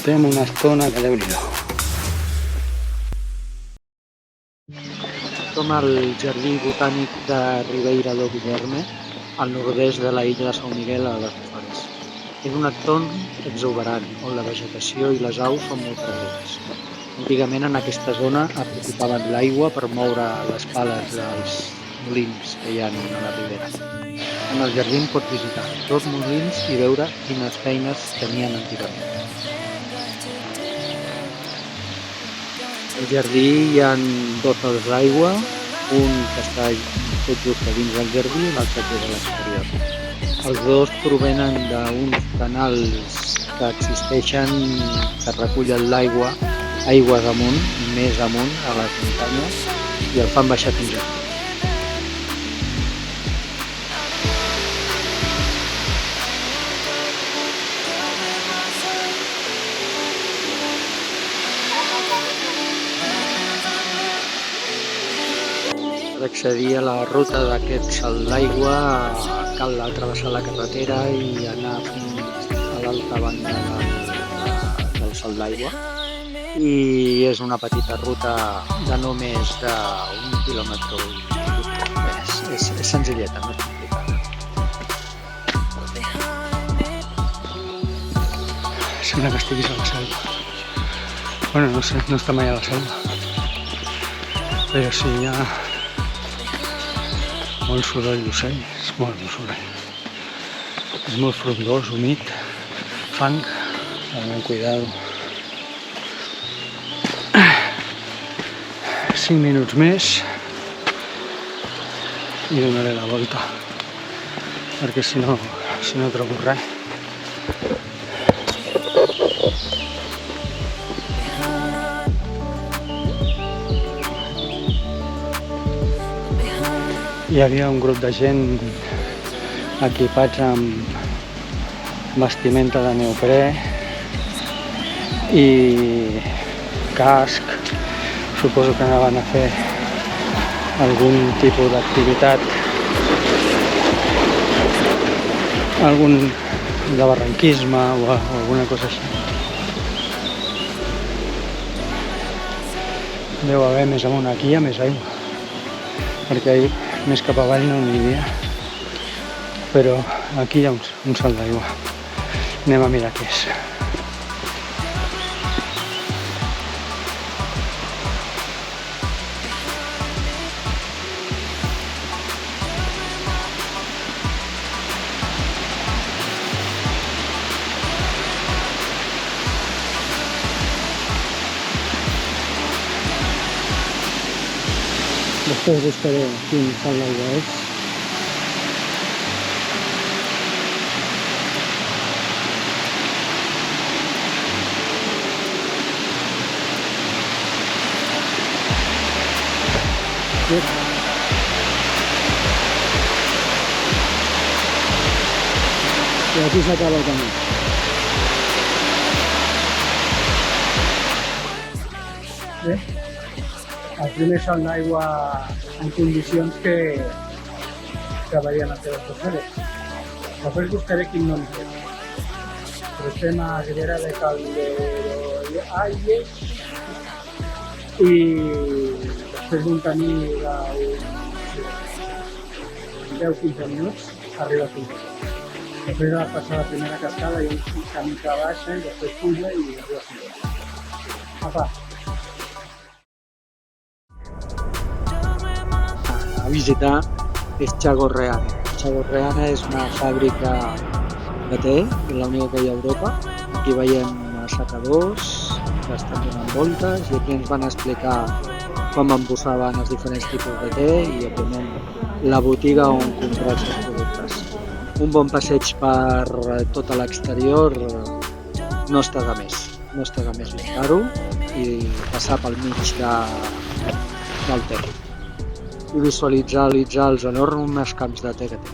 Estem una estona que Déu-n'hi-do. Som al Jardí Botànic de Ribeira do Guilherme, al nord-est de la illa de São Miguel a les Açores. És un entorn exuberant, on la vegetació i les aus són molt presents. Antigament en aquesta zona aprofitaven l'aigua per moure les pales dels molins que hi ha a la ribera. En el jardí pots visitar 2 molins i veure quines feines tenien antigament. Al jardí hi ha 2 nodes d'aigua, un que està tot just a dins del jardí i l'altre que és a l'exterior. Els 2 provenen d'uns canals que existeixen que recullen l'aigua aigües amunt, més amunt a les muntanyes i el fan baixar fins aquí. Per accedir a la ruta d'aquest salt d'aigua cal travessar la carretera i anar fins a l'altra banda del salt d'aigua. I és una petita ruta de no més d'1 quilòmetre. És senzilleta, no és complicada. Sembla que estiguis a la selva. Bueno, no sé, no està mai a la selva. Però sí, hi ha molt soroll d'ocells, molt soroll. És molt frondós, humit, fang, cuidado. 5 minuts més i donaré la volta perquè si no trobo res. Hi havia un grup de gent equipats amb vestimenta de neoprè i casc. Suposo que anaven a fer algun tipus d'activitat, algun de barranquisme o alguna cosa així. Deu haver més amunt, aquí hi ha més aigua, perquè ahir més cap avall no n'hi havia, però aquí hi ha un salt d'aigua. Anem a mirar què és. Després buscaré quin salt d'aigua és. I aquí s'acaba el camí. Bé. El primer salt d'aigua en condicions que veiem a les teves persones. Després buscaré quin nom té. Però estem a Ribera de Calderoalle i després d'un camí de 10-15 minuts arriba fins aquí. Després de passar la primera cascada hi ha un camí que baixa i després puja i arriba fins aquí. Apa! A visitar és Chagorreana. Chagorreana és una fàbrica de te, és l'única que hi ha a Europa. Aquí veiem assecadors que estan donant voltes i aquí ens van explicar com embossaven els diferents tipus de te i, òbviament, la botiga on comprar els seus productes. Un bon passeig per tot l'exterior no està de més. No està de més visitar-ho i passar pel mig del te. I visualitzar els enormes camps de te que té.